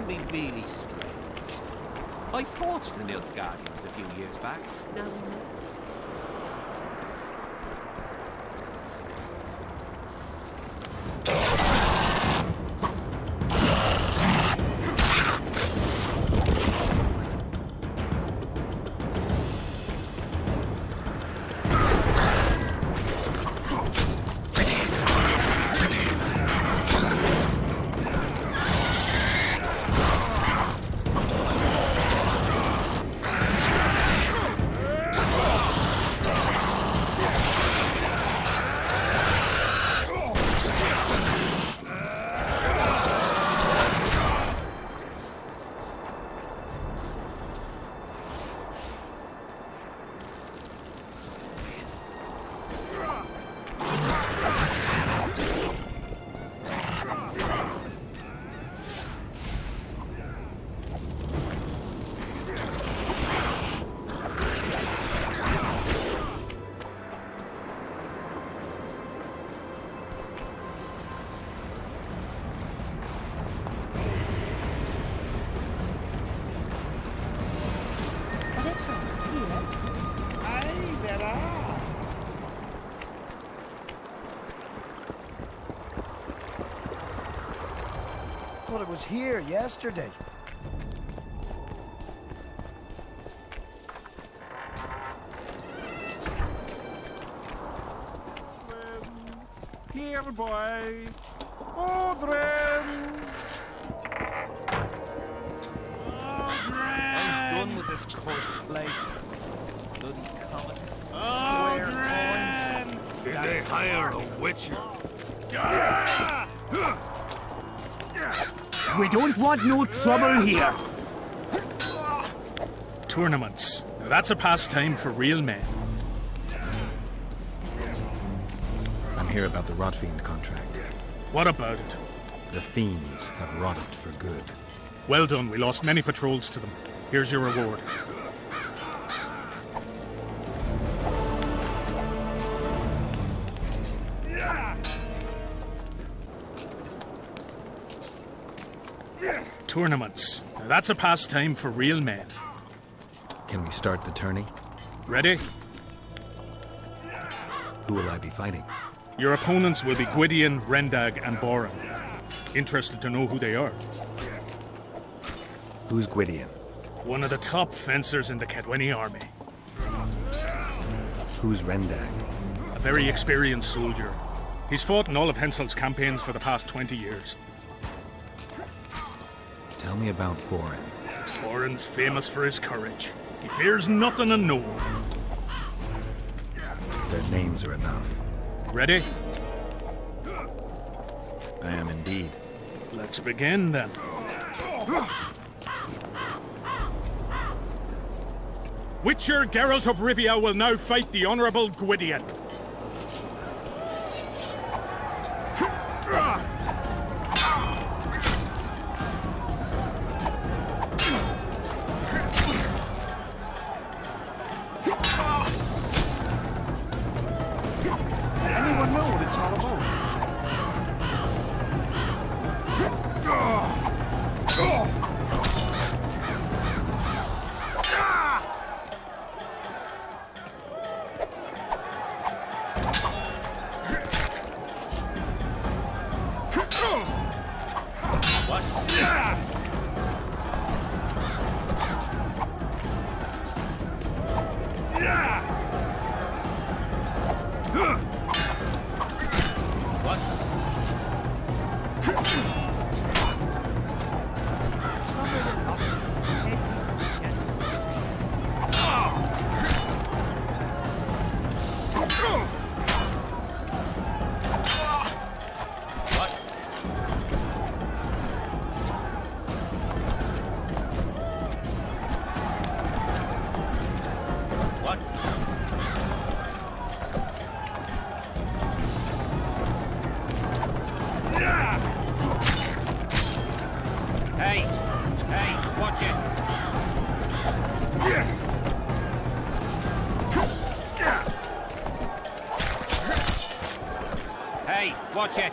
can be really strange. I fought the Nilfgaardians a few years back. Now we know. Well, it was here yesterday. Here, boy. Odrin! I'm done with this cursed place. Bloody comet. Odrin! Did they hire a witcher? We don't want no trouble here. Tournaments. Now that's a pastime for real men. I'm here about the Rotfiend contract. What about it? The fiends have rotted for good. Well done, we lost many patrols to them. Here's your reward. Tournaments. Now that's a pastime for real men. Can we start the tourney? Ready? Who will I be fighting? Your opponents will be Gwydion, Rendag, and Boran. Interested to know who they are? Who's Gwydion? One of the top fencers in the Kedweni army. Who's Rendag? A very experienced soldier. He's fought in all of Henselt's campaigns for the past 20 years. Tell me about Boran. Boran's famous for his courage. He fears nothing and no one. Their names are enough. Ready? I am indeed. Let's begin then. Witcher Geralt of Rivia will now fight the Honourable Gwydion. Anyone know what it's all about? Watch it.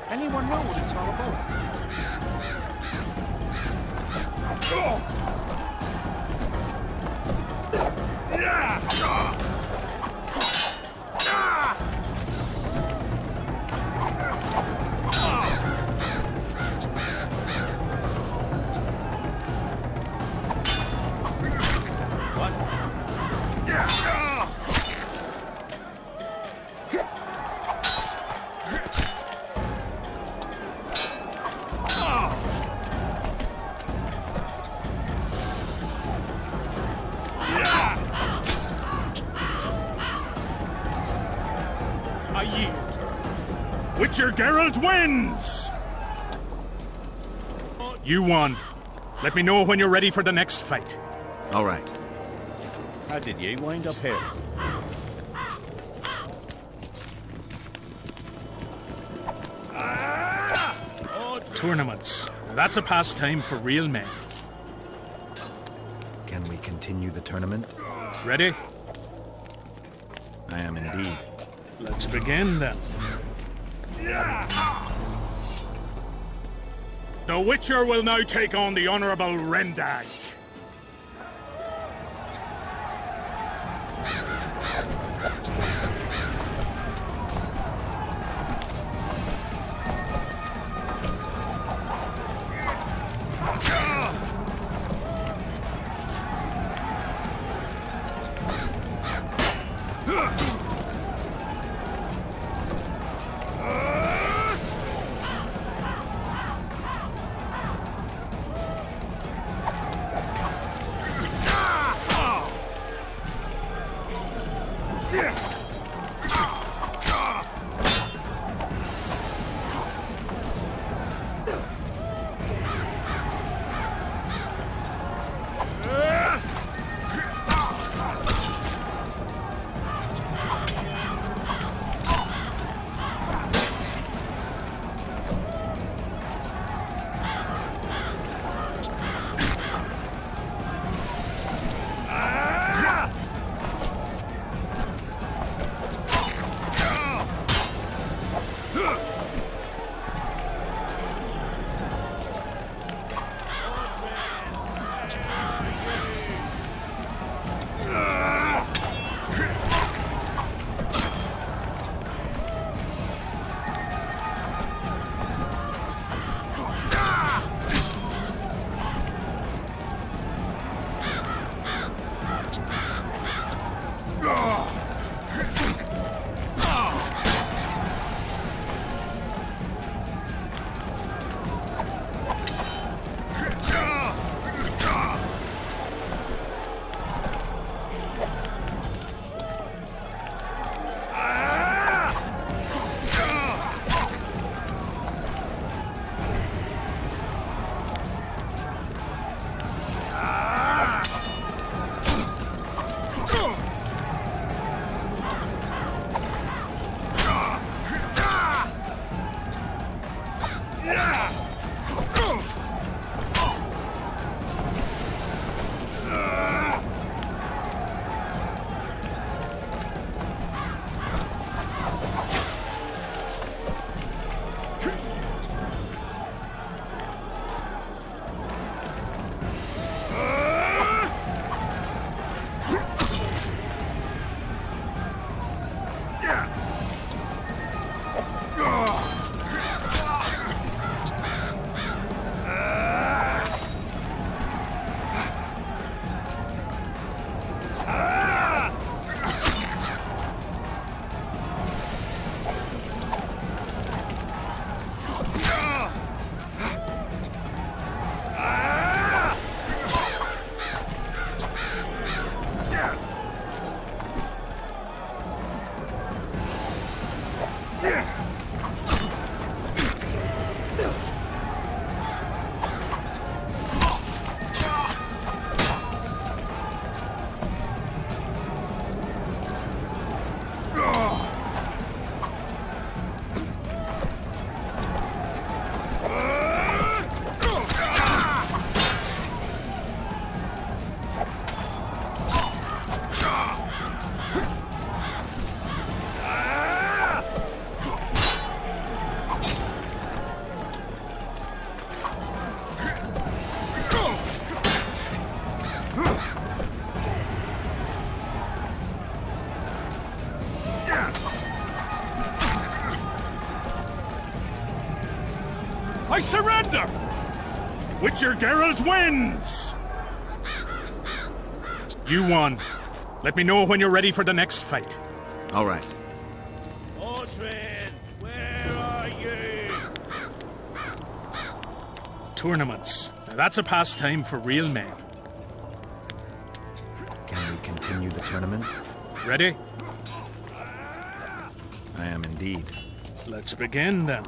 Anyone know what it's all about? I yield. Witcher Geralt wins! You won. Let me know when you're ready for the next fight. All right. How did ye wind up here? Tournaments. Now that's a pastime for real men. Can we continue the tournament? Ready? I am indeed. Let's begin then. The Witcher will now take on the Honourable Rendag. I surrender! Witcher Geralt wins! You won. Let me know when you're ready for the next fight. All right. Ortrin, where are you? Tournaments. Now that's a pastime for real men. Can we continue the tournament? Ready? I am indeed. Let's begin then.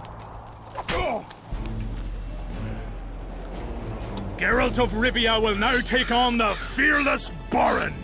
Geralt of Rivia will now take on the fearless Baron.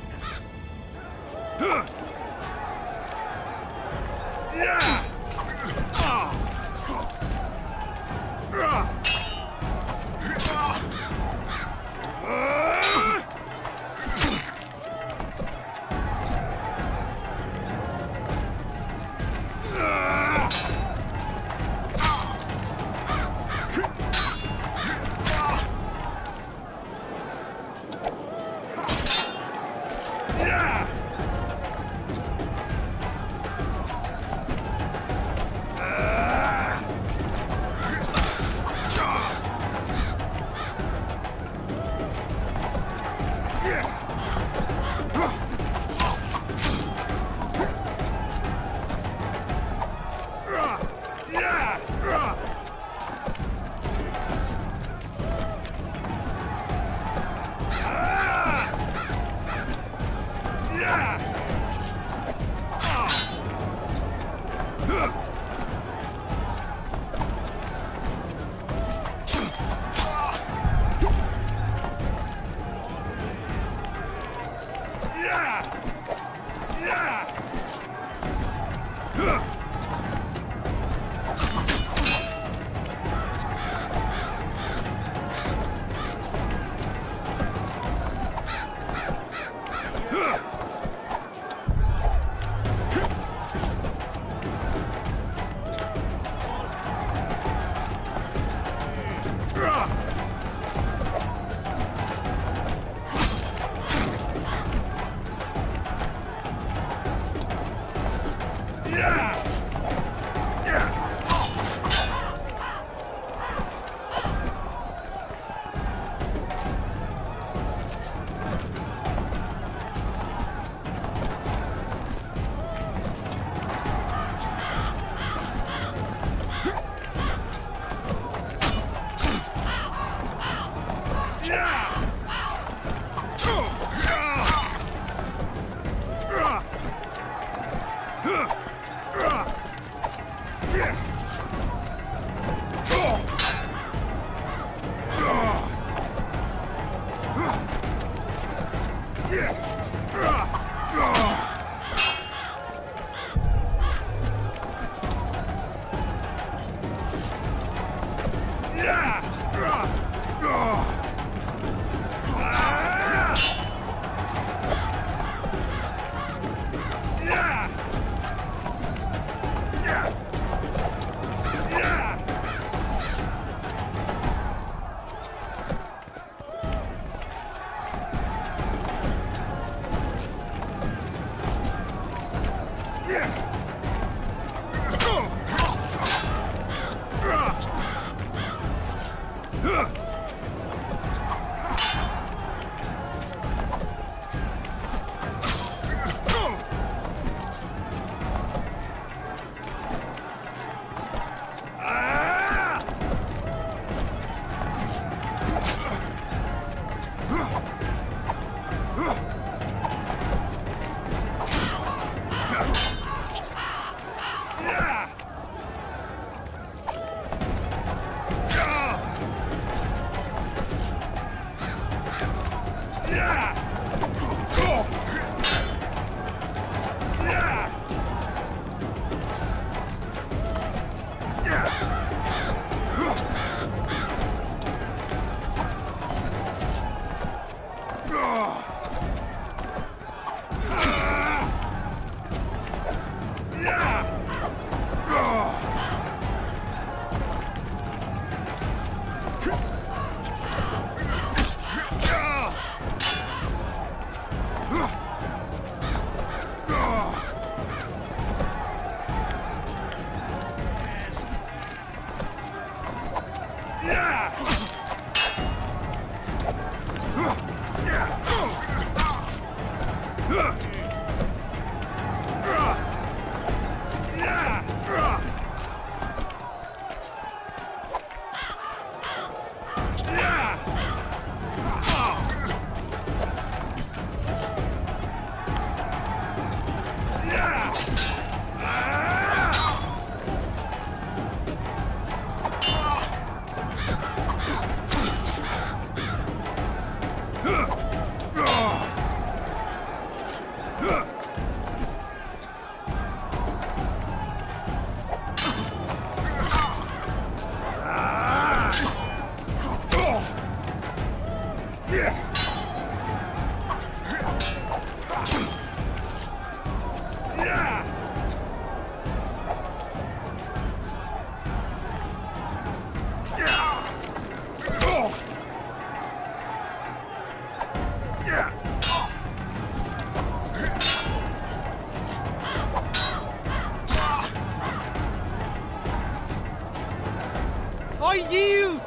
I yield!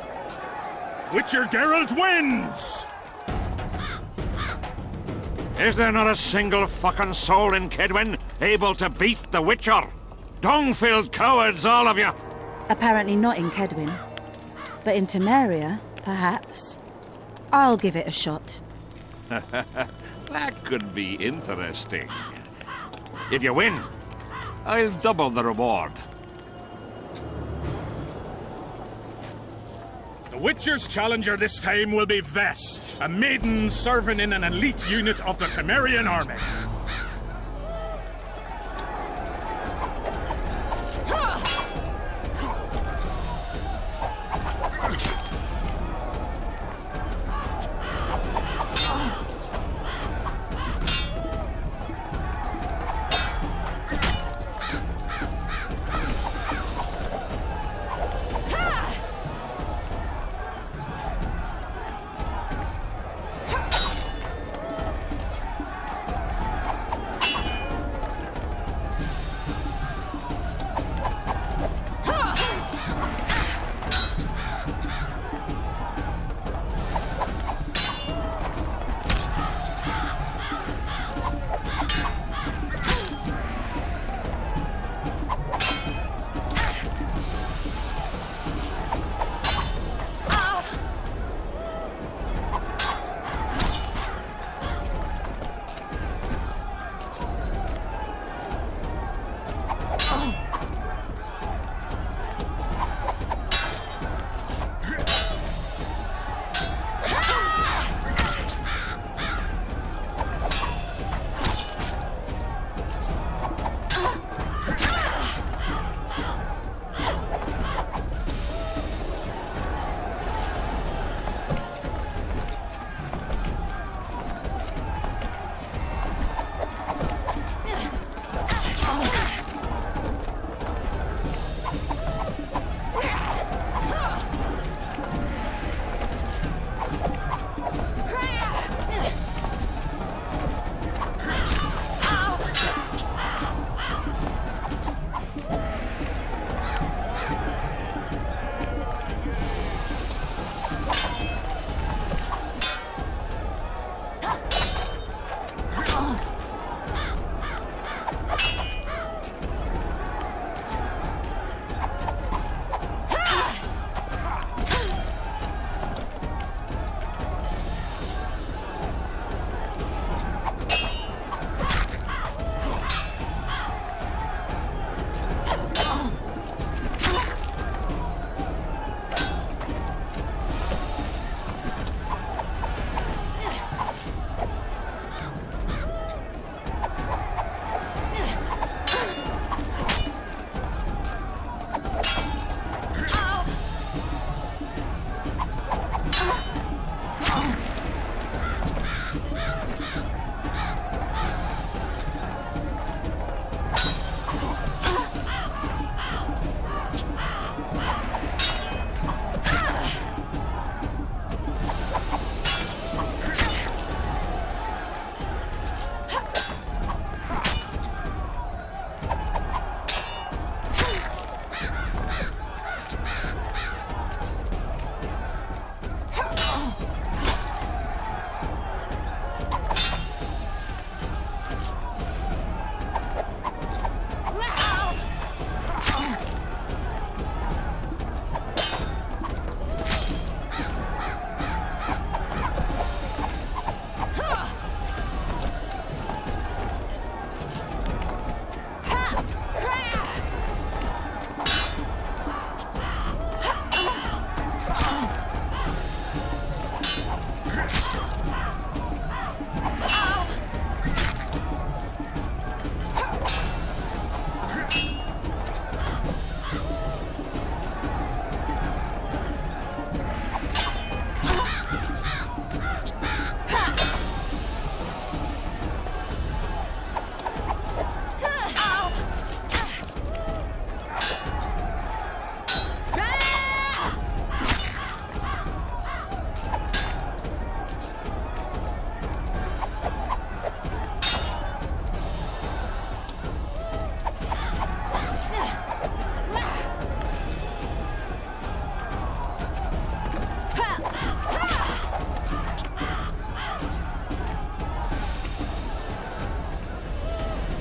Witcher Geralt wins! Is there not a single fucking soul in Kedwin able to beat the Witcher? Dung-filled cowards, all of you! Apparently not in Kedwin. But in Temeria, perhaps. I'll give it a shot. That could be interesting. If you win, I'll double the reward. The Witcher's challenger this time will be Vess, a maiden serving in an elite unit of the Temerian army.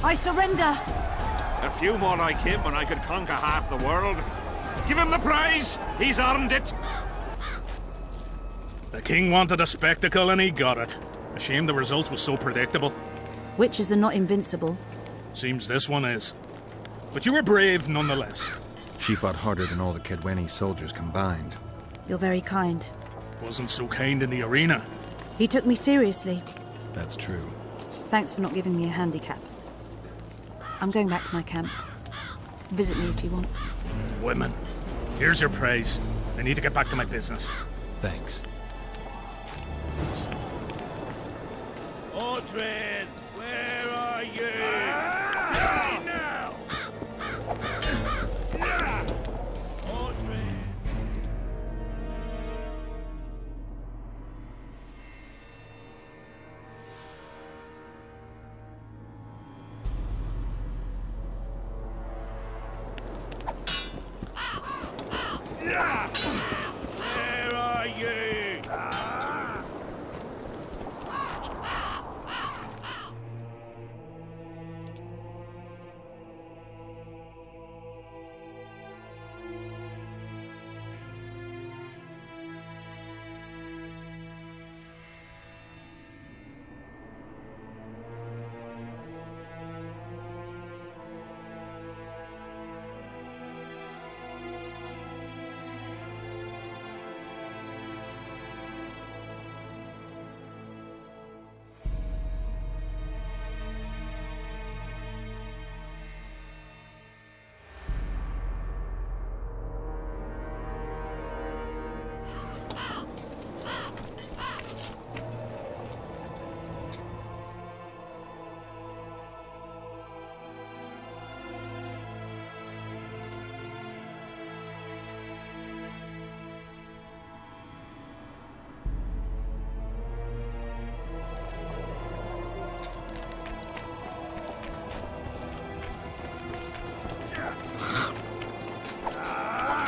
I surrender. A few more like him and I could conquer half the world. Give him the prize. He's earned it. The king wanted a spectacle and he got it. A shame the result was so predictable. Witches are not invincible. Seems this one is. But you were brave nonetheless. She fought harder than all the Kedweni soldiers combined. You're very kind. Wasn't so kind in the arena. He took me seriously. That's true. Thanks for not giving me a handicap. I'm going back to my camp. Visit me if you want. Women. Here's your praise. I need to get back to my business. Thanks. Mordred, where are you? Die now! Mordred! Where are you?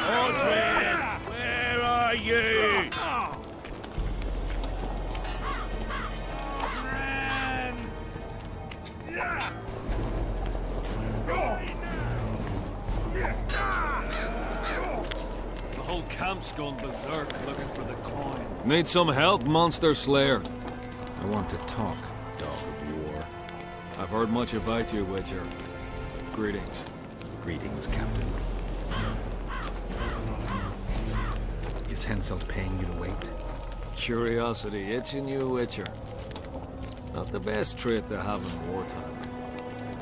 Mordred, where are you? The whole camp's gone berserk looking for the coin. Need some help, Monster Slayer? I want to talk, dog of war. I've heard much about you, Witcher. Greetings. Greetings, Captain. Is Henselt paying you to wait? Curiosity itching you, Witcher. Not the best trait to have in wartime.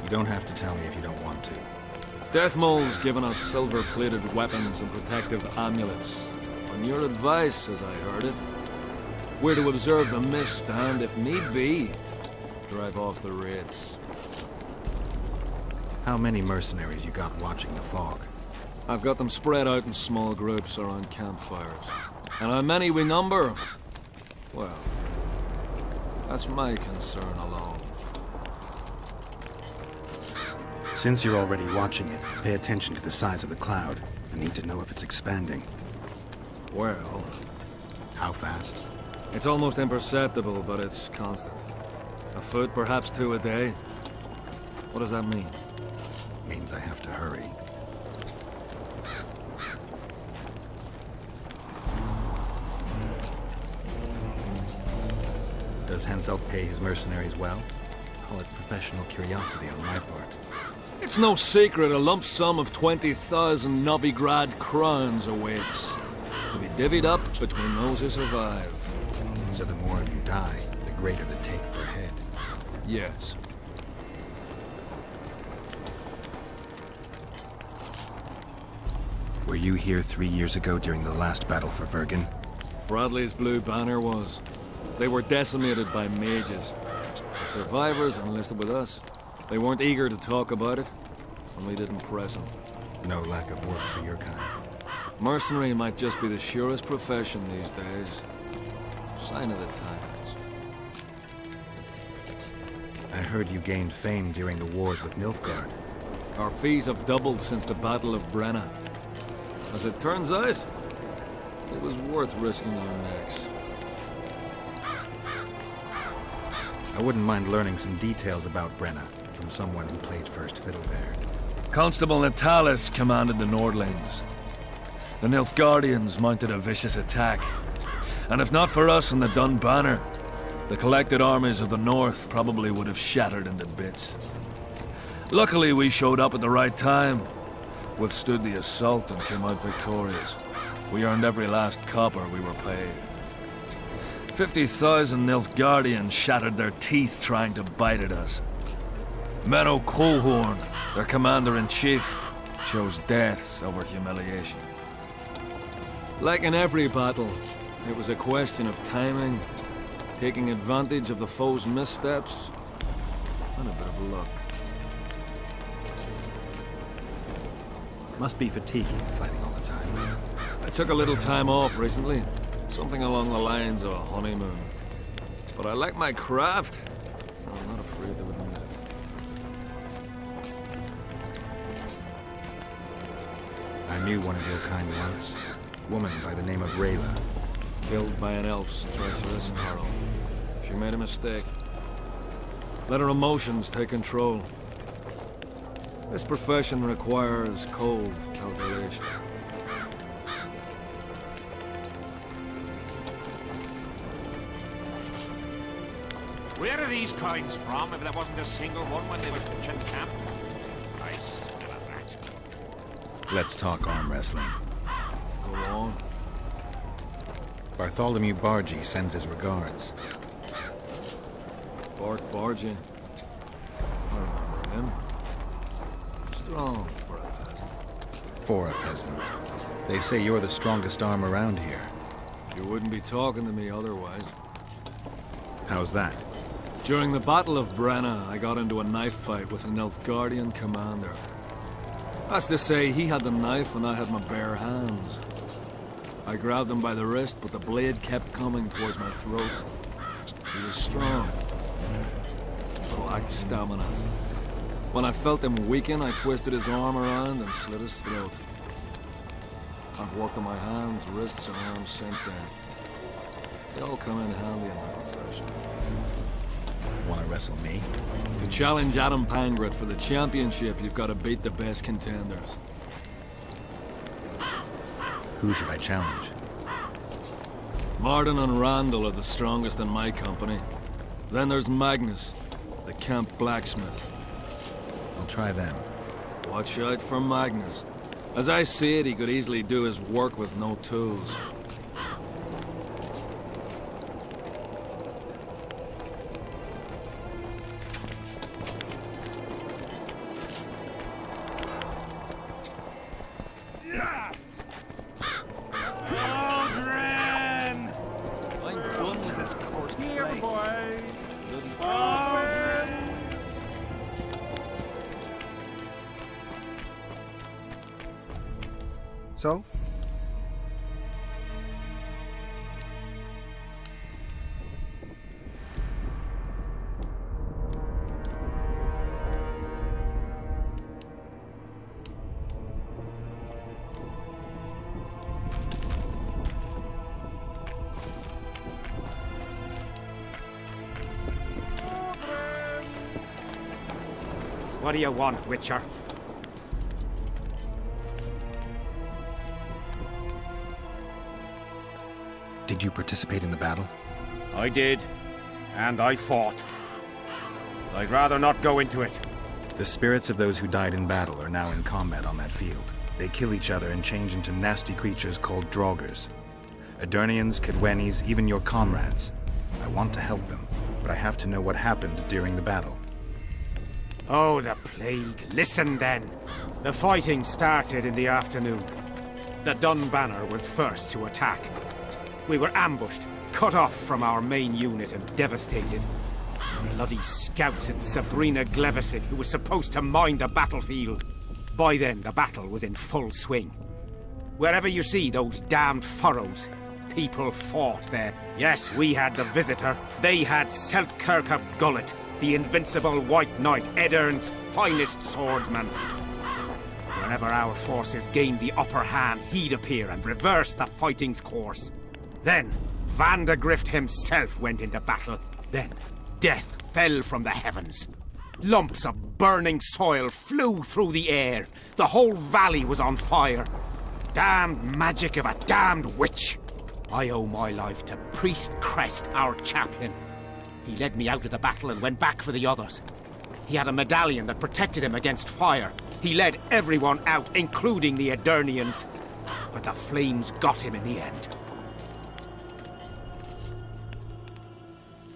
You don't have to tell me if you don't want to. Deathmole's given us silver-plated weapons and protective amulets. On your advice, as I heard it. We're to observe the mist and, if need be, drive off the wraiths. How many mercenaries you got watching the fog? I've got them spread out in small groups around campfires. And how many we number? Well, that's my concern alone. Since you're already watching it, pay attention to the size of the cloud. I need to know if it's expanding. Well, How fast? it's almost imperceptible, but it's constant. A foot, perhaps 2 a day. What does that mean? Means I have to hurry. Does Henselt pay his mercenaries well? Call it professional curiosity on my part. It's no secret a lump sum of 20,000 Novigrad crowns awaits. To be divvied up between those who survive. So the more of you die, the greater the take per head. Yes. Were you here 3 years ago during the last battle for Vergen? Bradley's Blue Banner was. They were decimated by mages. The survivors enlisted with us. They weren't eager to talk about it, and we didn't press them. No lack of work for your kind. Mercenary might just be the surest profession these days. Sign of the times. I heard you gained fame during the wars with Nilfgaard. Our fees have doubled since the Battle of Brenna. As it turns out, it was worth risking our necks. I wouldn't mind learning some details about Brenna, from someone who played first fiddle there. Constable Natalis commanded the Nordlings. The Nilfgaardians mounted a vicious attack. And if not for us and the Dun Banner, the collected armies of the North probably would have shattered into bits. Luckily, we showed up at the right time, withstood the assault and came out victorious. We earned every last copper we were paid. 50,000 Nilfgaardians shattered their teeth trying to bite at us. Menno Colhorn, their commander-in-chief, chose death over humiliation. Like in every battle, it was a question of timing, taking advantage of the foe's missteps, and a bit of luck. Must be fatiguing fighting all the time. I took a little time off recently, something along the lines of a honeymoon. But I like my craft. I'm not afraid to admit it. I knew one of your kind once. Woman by the name of Rayla. Killed by an elf's treacherous arrow. She made a mistake. Let her emotions take control. This profession requires cold calculation. Where are these coins from if there wasn't a single one when they were pitching camp? I smell a rat. Let's talk arm wrestling. Go on. Bartholomew Bargy sends his regards. Bart Bargy. I remember him. Strong for a peasant. For a peasant. They say you're the strongest arm around here. You wouldn't be talking to me otherwise. How's that? During the Battle of Brenna, I got into a knife fight with a Nilfgaardian commander. That's to say, he had the knife and I had my bare hands. I grabbed him by the wrist, but the blade kept coming towards my throat. He was strong, but lacked stamina. When I felt him weaken, I twisted his arm around and slit his throat. I've worked on my hands, wrists, and arms since then. They all come in handy in my profession. Want to wrestle me? To challenge Adam Pangret for the championship, you've got to beat the best contenders. Who should I challenge? Martin and Randall are the strongest in my company. Then there's Magnus, the camp blacksmith. I'll try them. Watch out for Magnus. As I see it, he could easily do his work with no tools. So? What do you want, Witcher? Did you participate in the battle? I did, and I fought. I'd rather not go into it. The spirits of those who died in battle are now in combat on that field. They kill each other and change into nasty creatures called Draugrs. Adernians, Kedwenis, even your comrades. I want to help them, but I have to know what happened during the battle. Oh, the plague. Listen, then. The fighting started in the afternoon. The Dun Banner was first to attack. We were ambushed, cut off from our main unit and devastated. Bloody scouts and Sabrina Glevesid, who was supposed to mind the battlefield. By then, the battle was in full swing. Wherever you see those damned furrows, people fought there. Yes, we had the Visitor. They had Seltkirk of Gullet, the invincible White Knight, Edirne's finest swordsman. Wherever our forces gained the upper hand, he'd appear and reverse the fighting's course. Then, Vandegrift himself went into battle. Then, death fell from the heavens. Lumps of burning soil flew through the air. The whole valley was on fire. Damned magic of a damned witch. I owe my life to Priest Crest, our chaplain. He led me out of the battle and went back for the others. He had a medallion that protected him against fire. He led everyone out, including the Edirnians. But the flames got him in the end.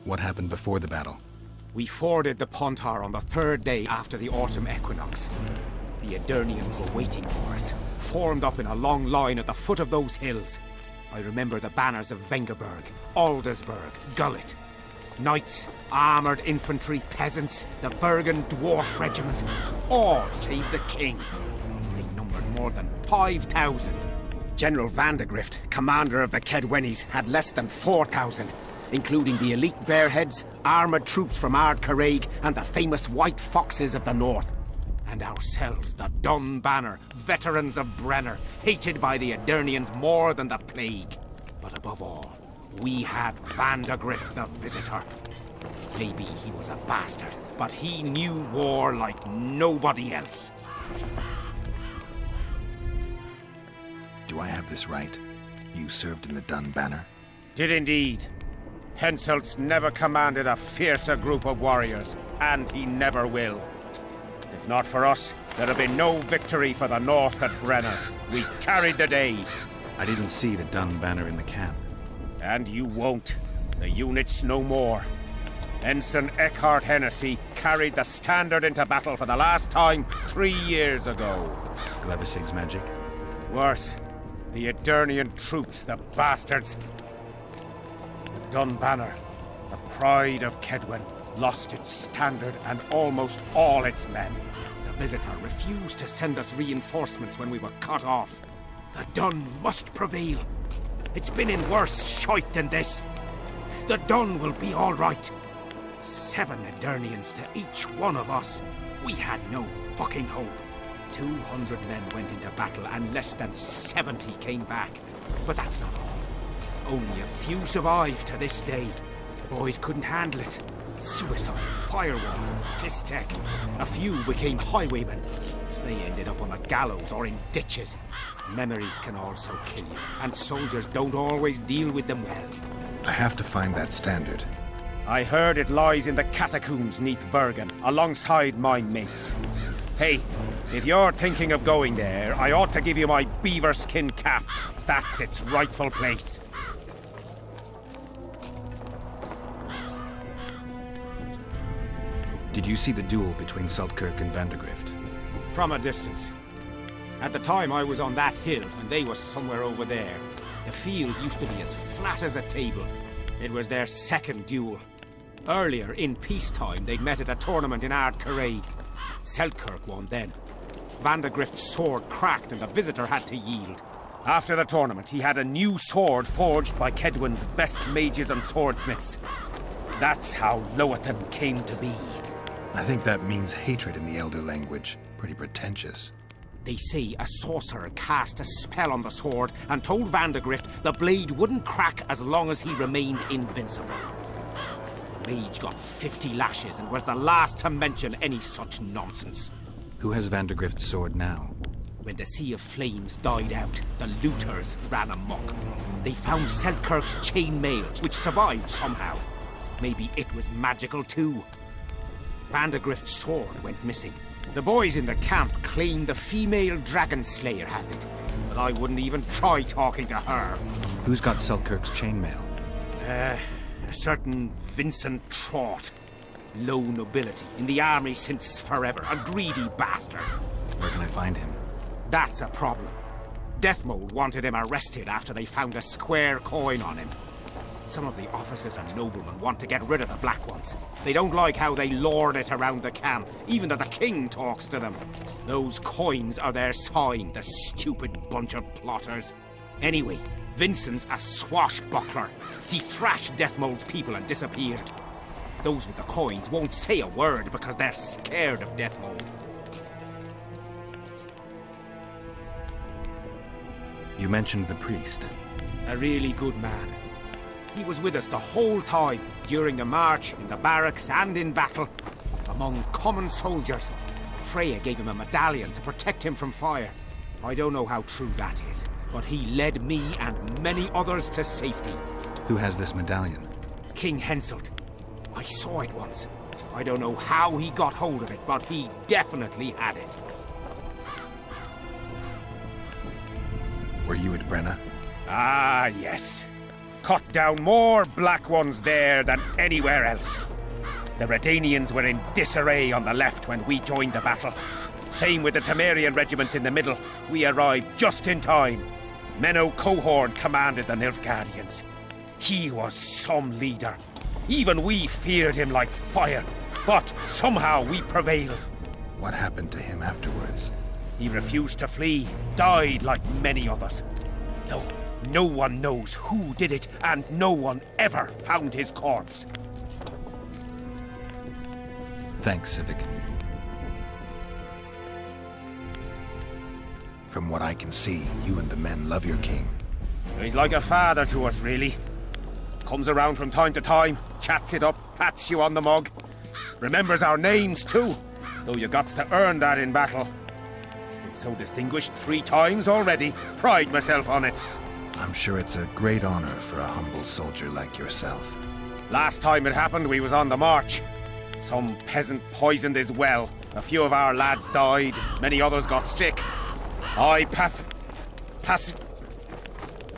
What happened before the battle? We forded the Pontar on the third day after the autumn equinox. The Edirnians were waiting for us, formed up in a long line at the foot of those hills. I remember the banners of Vengerberg, Aldersburg, Gullet. Knights, armoured infantry, peasants, the Bergen Dwarf Regiment, all save the king. They numbered more than 5,000. General Vandegrift, commander of the Kedwennies, had less than 4,000, including the elite Bearheads, armoured troops from Ard Caraig, and the famous White Foxes of the north. And ourselves, the Dun Banner, veterans of Brenner, hated by the Edirnians more than the plague. But above all, we had Vandegrift the Visitor. Maybe he was a bastard, but he knew war like nobody else. Do I have this right? You served in the Dun Banner? Did indeed. Henselt's never commanded a fiercer group of warriors, and he never will. If not for us, there'd have been no victory for the North at Brenner. We carried the day. I didn't see the Dun Banner in the camp. And you won't. The unit's no more. Ensign Eckhart Hennessy carried the standard into battle for the last time 3 years ago. Glevisig's magic? Worse. The Edirnian troops, the bastards. The Dun Banner, the pride of Kedwen, lost its standard and almost all its men. The Visitor refused to send us reinforcements when we were cut off. The Dun must prevail. It's been in worse shite than this. The Dun will be all right. 7 Edirnians to each one of us. We had no fucking hope. 200 men went into battle and less than 70 came back. But that's not all. Only a few survived to this day. The boys couldn't handle it. Suicide, firewall, fist tech. A few became highwaymen. They ended up on the gallows or in ditches. Memories can also kill you, and soldiers don't always deal with them well. I have to find that standard. I heard it lies in the catacombs neath Bergen, alongside my mates. Hey, if you're thinking of going there, I ought to give you my beaver skin cap. That's its rightful place. Did you see the duel between Saltkirk and Vandegrift? From a distance. At the time I was on that hill, and they were somewhere over there. The field used to be as flat as a table. It was their second duel. Earlier, in peacetime, they'd met at a tournament in Ard Caraig. Selkirk won then. Vandegrift's sword cracked and the Visitor had to yield. After the tournament, he had a new sword forged by Kedwen's best mages and swordsmiths. That's how Loathan came to be. I think that means hatred in the Elder language. Pretty pretentious. They say a sorcerer cast a spell on the sword and told Vandegrift the blade wouldn't crack as long as he remained invincible. The mage got 50 lashes and was the last to mention any such nonsense. Who has Vandegrift's sword now? When the Sea of Flames died out, the looters ran amok. They found Selkirk's chainmail, which survived somehow. Maybe it was magical too. Vandegrift's sword went missing. The boys in the camp claim the female dragon slayer has it, but I wouldn't even try talking to her. Who's got Selkirk's chainmail? A certain Vincent Trott. Low nobility, in the army since forever, a greedy bastard. Where can I find him? That's a problem. Deathmold wanted him arrested after they found a square coin on him. Some of the officers and noblemen want to get rid of the black ones. They don't like how they lord it around the camp, even though the king talks to them. Those coins are their sign, the stupid bunch of plotters. Anyway, Vincent's a swashbuckler. He thrashed Deathmold's people and disappeared. Those with the coins won't say a word because they're scared of Deathmold. You mentioned the priest. A really good man. He was with us the whole time, during the march, in the barracks, and in battle. A among common soldiers. Freya gave him a medallion to protect him from fire. I don't know how true that is, but he led me and many others to safety. Who has this medallion? King Henselt. I saw it once. I don't know how he got hold of it, but he definitely had it. Were you at Brenna? Ah, yes. Cut down more black ones there than anywhere else. The Redanians were in disarray on the left when we joined the battle. Same with the Temerian regiments in the middle. We arrived just in time. Menno Cohorn commanded the Nilfgaardians. He was some leader. Even we feared him like fire. But somehow we prevailed. What happened to him afterwards? He refused to flee, died like many others. No one knows who did it, and no one ever found his corpse. Thanks, Civic. From what I can see, you and the men love your king. He's like a father to us, really. Comes around from time to time, chats it up, pats you on the mug. Remembers our names, too, though you got to earn that in battle. Been so distinguished 3 times already. Pride myself on it. I'm sure it's a great honor for a humble soldier like yourself. Last time it happened, we was on the march. Some peasant poisoned his well. A few of our lads died, many others got sick. I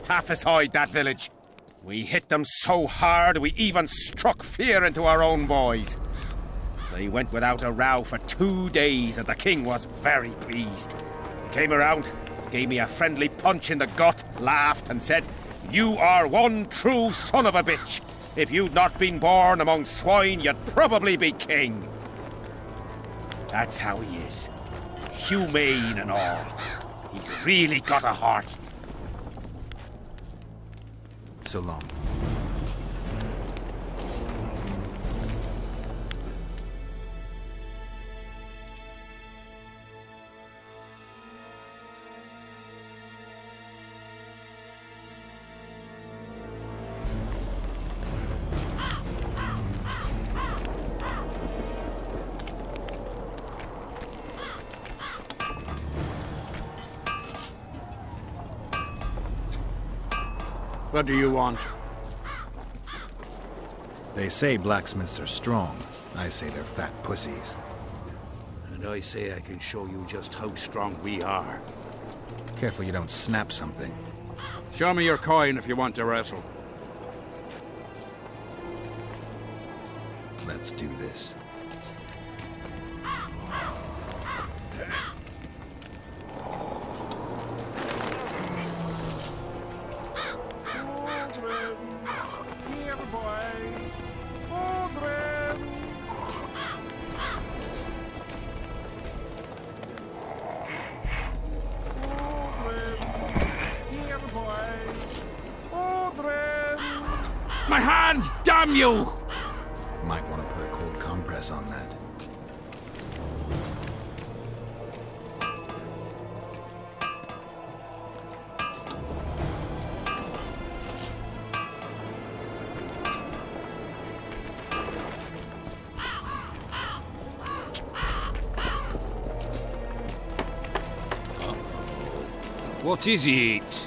pacified that village. We hit them so hard, we even struck fear into our own boys. They went without a row for 2 days, and the king was very pleased. He came around, gave me a friendly punch in the gut, laughed and said, "You are one true son of a bitch. If you'd not been born among swine, you'd probably be king." That's how he is. Humane and all. He's really got a heart. So long. What do you want? They say blacksmiths are strong. I say they're fat pussies. And I say I can show you just how strong we are. Careful you don't snap something. Show me your coin if you want to wrestle. Let's do this. My hand! Damn you! Might want to put a cold compress on that. What is it?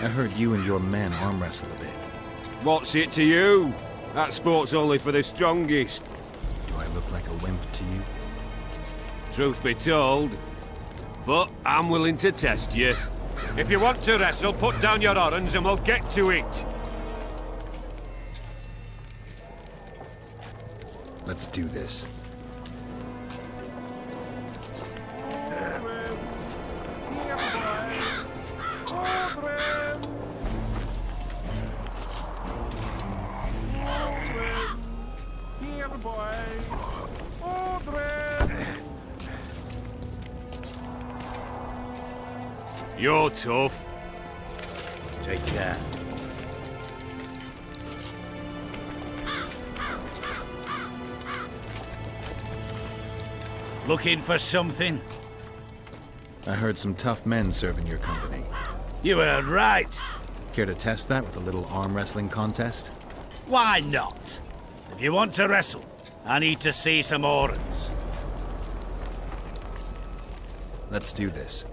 I heard you and your men arm wrestle a bit. What's it to you? That sport's only for the strongest. Do I look like a wimp to you? Truth be told. But I'm willing to test you. If you want to wrestle, put down your orange and we'll get to it. Let's do this. You're tough. Take care. Looking for something? I heard some tough men serve in your company. You heard right. Care to test that with a little arm wrestling contest? Why not? If you want to wrestle, I need to see some orders. Let's do this.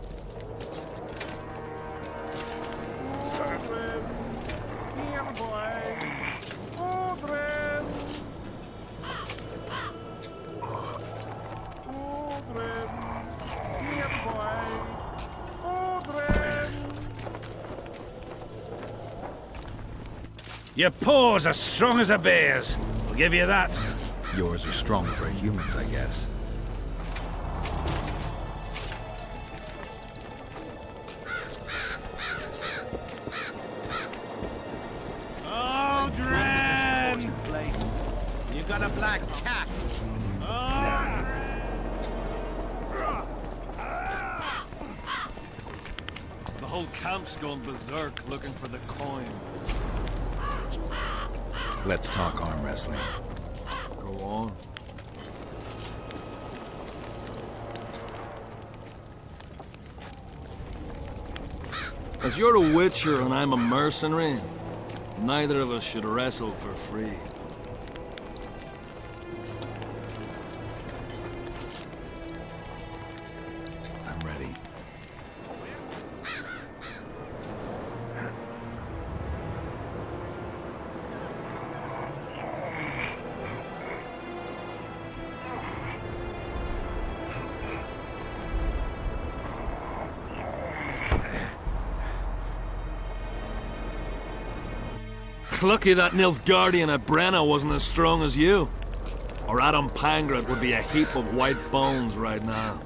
Your paws are strong as a bear's. I'll give you that. Yours are strong for humans, I guess. Aldrin! You got a black cat. The whole camp's gone berserk looking for the coin. Let's talk arm wrestling. Go on. As you're a witcher and I'm a mercenary, neither of us should wrestle for free. I'm ready. Lucky that Nilfgaardian at Brenna wasn't as strong as you. Or Adam Pangrat would be a heap of white bones right now.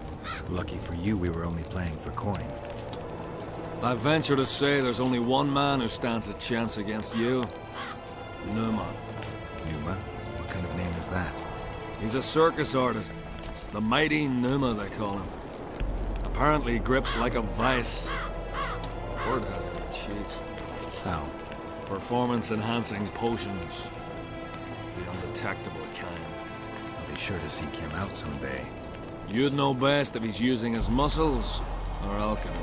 Lucky for you, we were only playing for coin. I venture to say there's only one man who stands a chance against you. Numa. Numa? What kind of name is that? He's a circus artist. The mighty Numa, they call him. Apparently he grips like a vice. Word has it he cheats. How? Performance-enhancing potions. The undetectable kind. I'll be sure to seek him out someday. You'd know best if he's using his muscles or alchemy.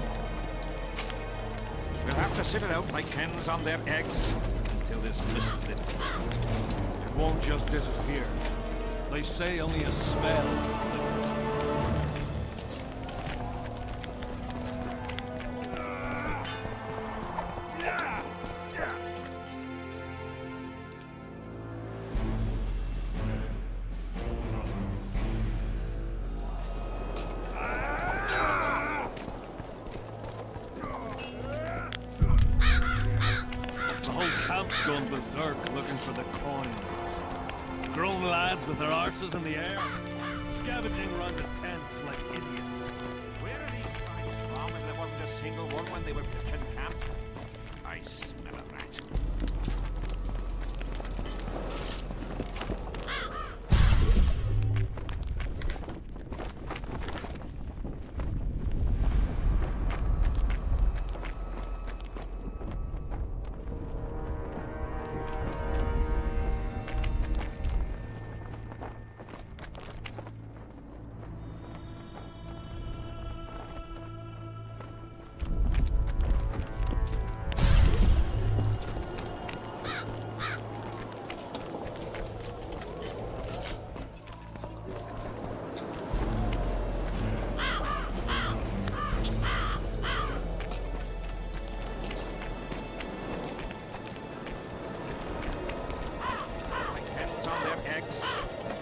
We'll have to sit it out like hens on their eggs until this mist lifts. It won't just disappear. They say only a spell can lift it. Gone berserk looking for the coins. Grown lads with their arses in the air, scavenging around the tents like idiots. Where are these guys from if there wasn't a single one when they were pitching camp? I smell a rat.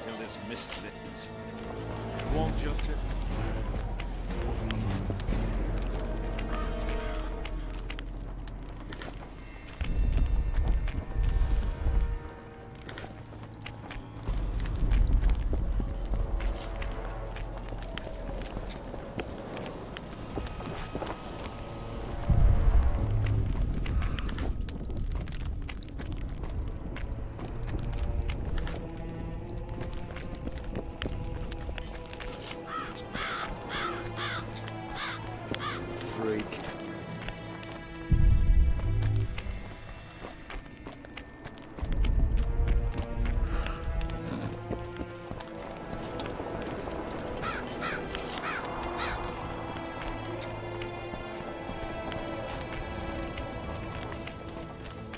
Until this mist lifts. It won't just lift.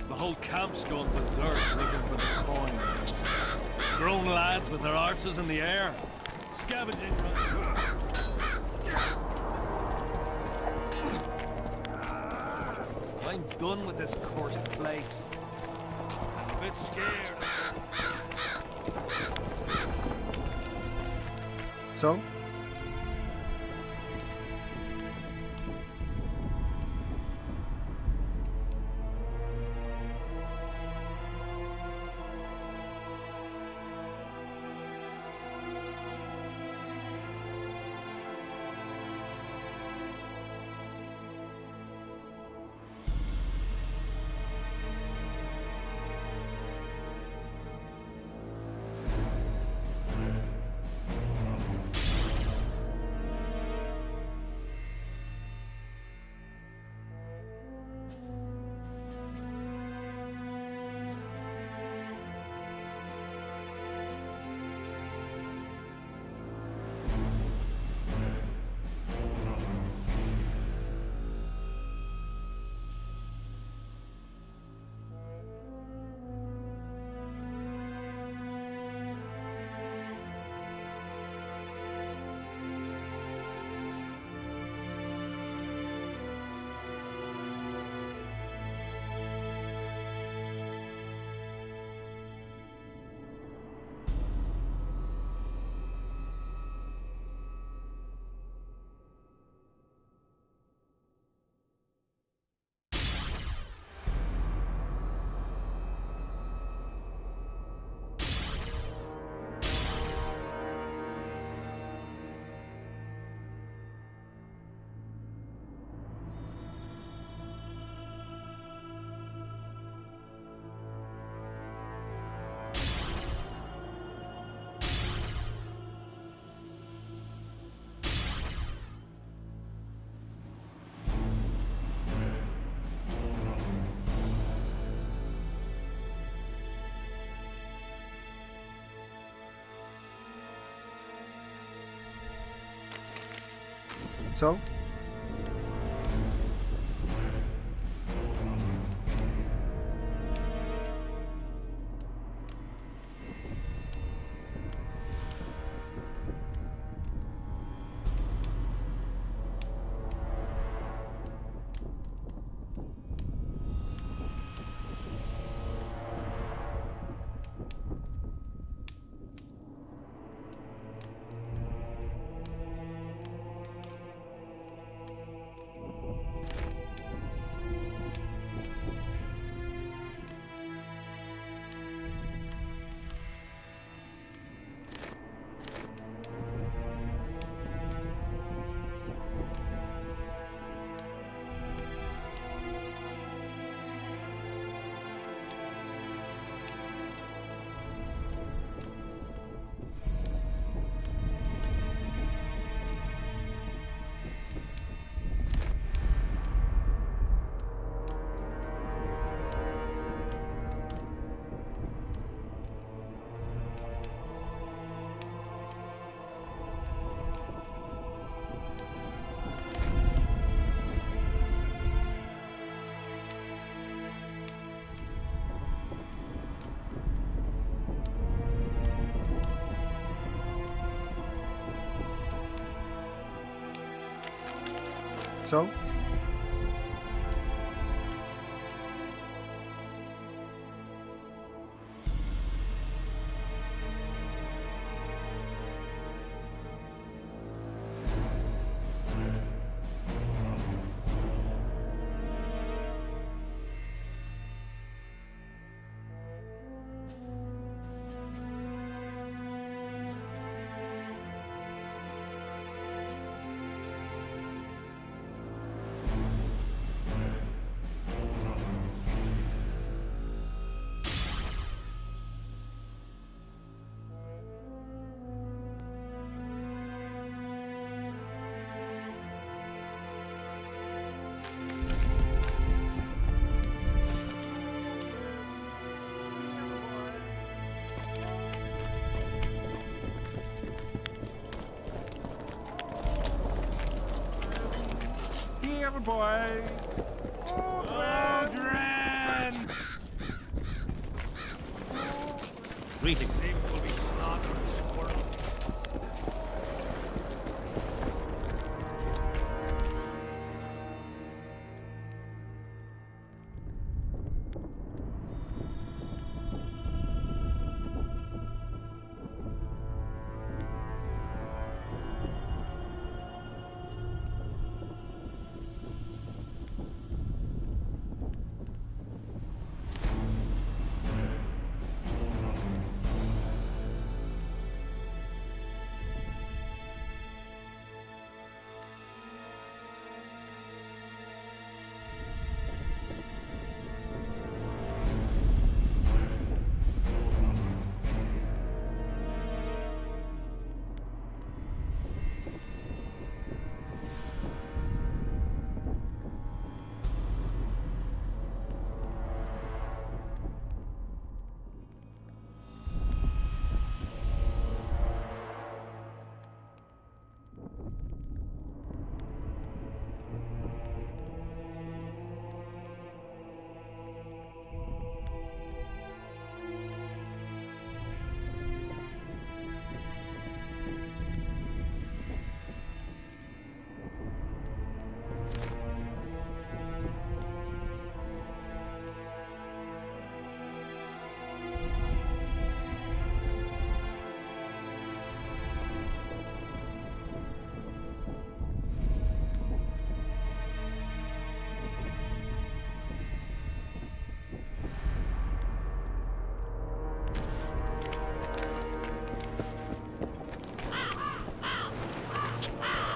The whole camp's gone berserk looking for the coins. Grown lads with their arses in the air. Scavenging run. I'm done with this cursed place. I'm a bit scared. So? So? So? Here, boy. Aldrin! Greetings.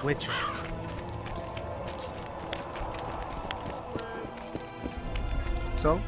Witcher. So?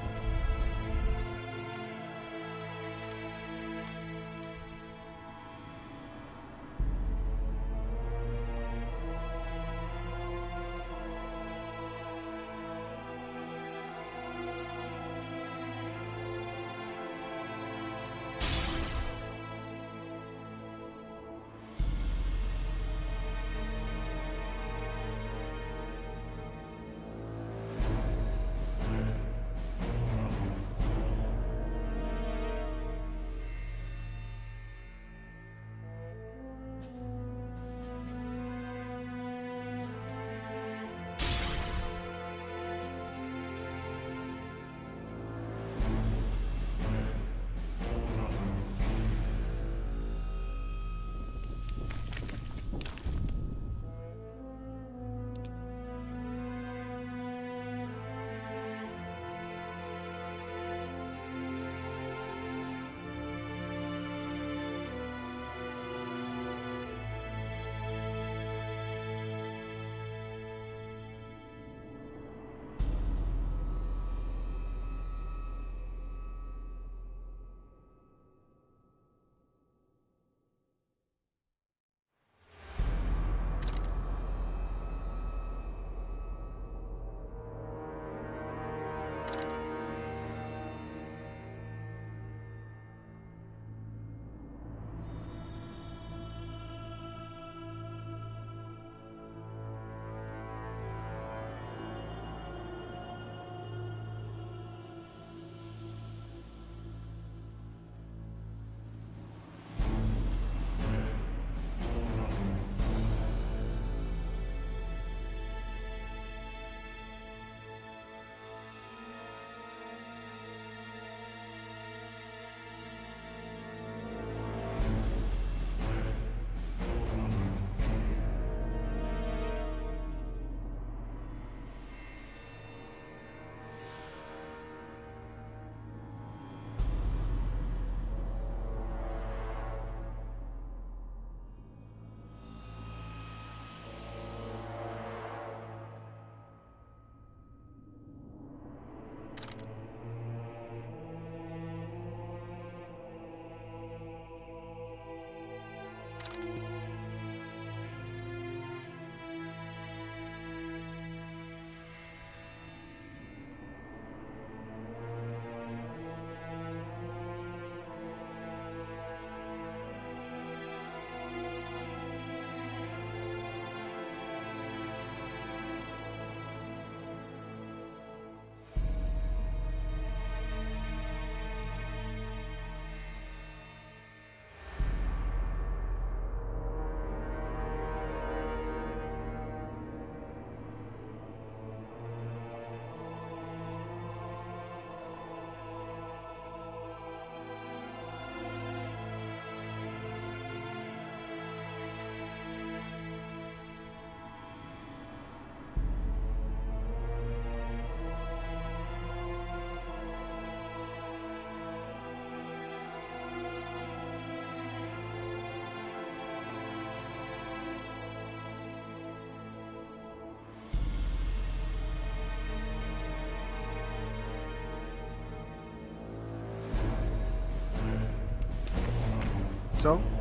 Co?